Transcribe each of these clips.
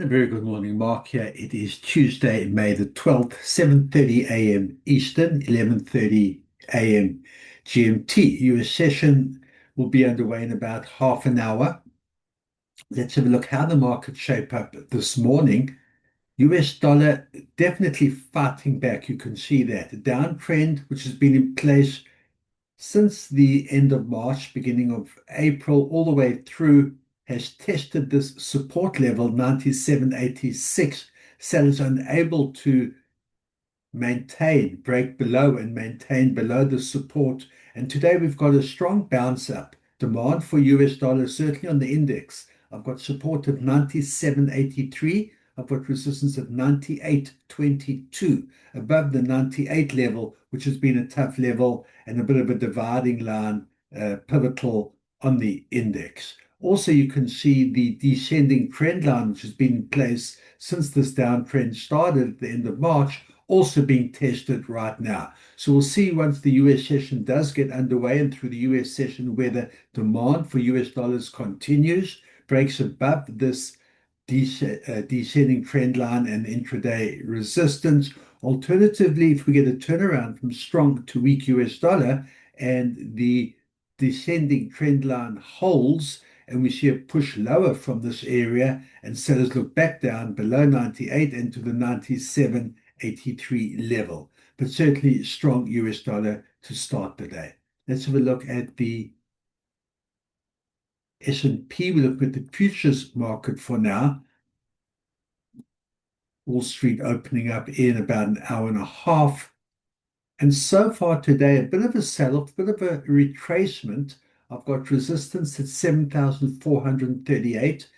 A very good morning, Mark. Here it is Tuesday, May the 12th, 7:30 a.m. Eastern, 11:30 a.m. GMT. US session will be underway in about half an hour. Let's have a look how the market shape up this morning. US dollar definitely fighting back. You can see that. A downtrend which has been in place since the end of March, beginning of April, all the way through, has tested this support level, 97.86. Sellers unable to break below and maintain below the support. And today we've got a strong bounce up. Demand for US dollars, certainly on the index. I've got support at 97.83. I've got resistance at 98.22, above the 98 level, which has been a tough level and a bit of a dividing line, pivotal on the index. Also, you can see the descending trend line, which has been in place since this downtrend started at the end of March, also being tested right now. So we'll see once the US session does get underway and through the US session whether demand for US dollars continues, breaks above this descending trend line and intraday resistance. Alternatively, if we get a turnaround from strong to weak US dollar and the descending trend line holds and we see a push lower from this area and sellers look back down below 98 into the 97.83 level. But certainly strong US dollar to start the day. Let's have a look at the S&P. We look at the futures market for now. Wall Street opening up in about an hour and a half. And so far today, a bit of a sell-off, a bit of a retracement. I've got resistance at 7,438,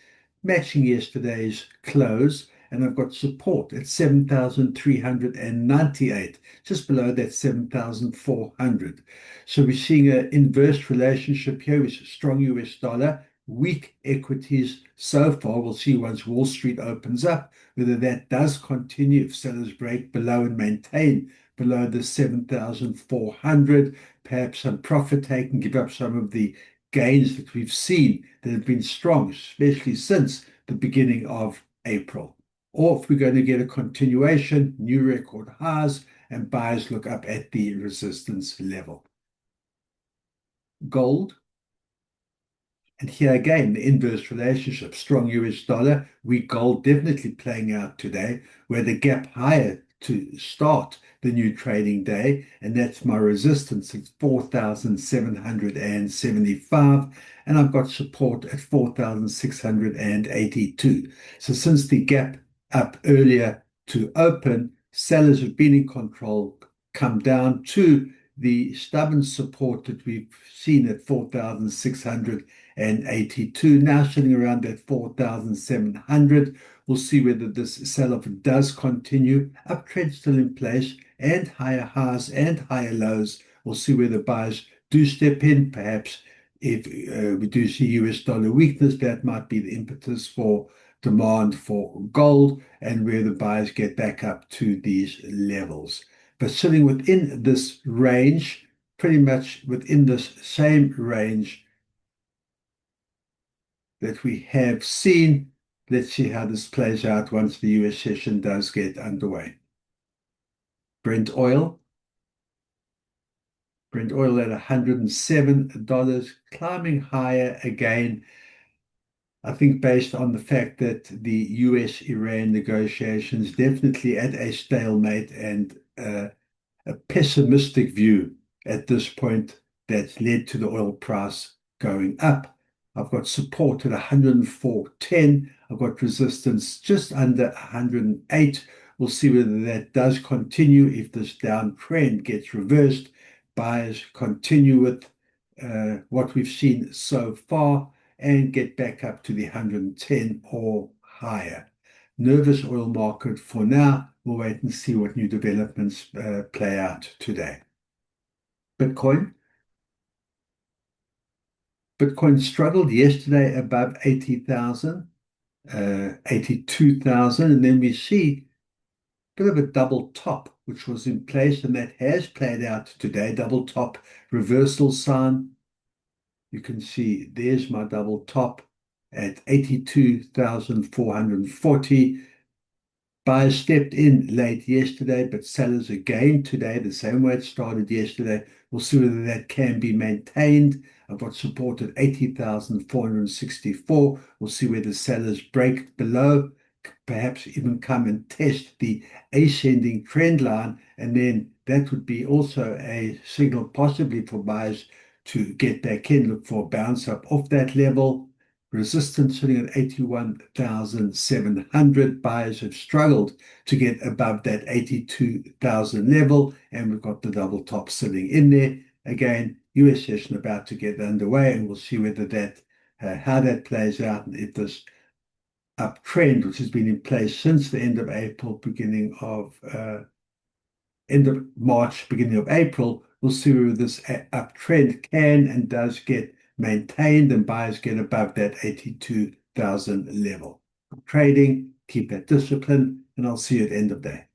matching yesterday's close. And I've got support at 7,398, just below that 7,400. So we're seeing an inverse relationship here with strong US dollar, weak equities so far. We'll see once Wall Street opens up, whether that does continue if sellers break below and maintain below the 7,400, perhaps some profit taking, give up some of the gains that we've seen that have been strong, especially since the beginning of April. Or if we're going to get a continuation, new record highs, and buyers look up at the resistance level. Gold. And here again, the inverse relationship, strong US dollar, weak gold definitely playing out today, where the gap higher to start the new trading day, and that's my resistance at 4,775, and I've got support at 4,682. So since the gap up earlier to open, sellers have been in control, come down to the stubborn support that we've seen at 4,682, now sitting around that 4,700. We'll see whether this sell-off does continue. Uptrend still in place and higher highs and higher lows. We'll see whether buyers do step in. Perhaps if we do see US dollar weakness, that might be the impetus for demand for gold and where the buyers get back up to these levels. But sitting within this range, pretty much within this same range that we have seen. Let's see how this plays out once the US session does get underway. Brent oil at $107, climbing higher again. I think based on the fact that the US-Iran negotiations definitely at a stalemate and a pessimistic view at this point that's led to the oil price going up. I've got support at 104.10. I've got resistance just under 108. We'll see whether that does continue. If this downtrend gets reversed, buyers continue with what we've seen so far and get back up to the 110 or higher. Nervous oil market for now. We'll wait and see what new developments play out today. Bitcoin struggled yesterday above 80,000, 82,000, and then we see a bit of a double top, which was in place, and that has played out today. Double top reversal sign. You can see there's my double top, at 82,440. Buyers stepped in late yesterday, but sellers again today, the same way it started yesterday. We'll see whether that can be maintained. I've got support at 80,464. We'll see whether sellers break below, perhaps even come and test the ascending trend line, and then that would be also a signal possibly for buyers to get back in, look for a bounce up off that level. Resistance sitting at 81,700. Buyers have struggled to get above that 82,000 level, and we've got the double top sitting in there. Again, US session about to get underway, and we'll see whether how that plays out, and if this uptrend, which has been in place since the end of April, end of March, beginning of April, we'll see whether this uptrend can and does get maintained and buyers get above that 82,000 level. Trading, keep that discipline, and I'll see you at the end of day.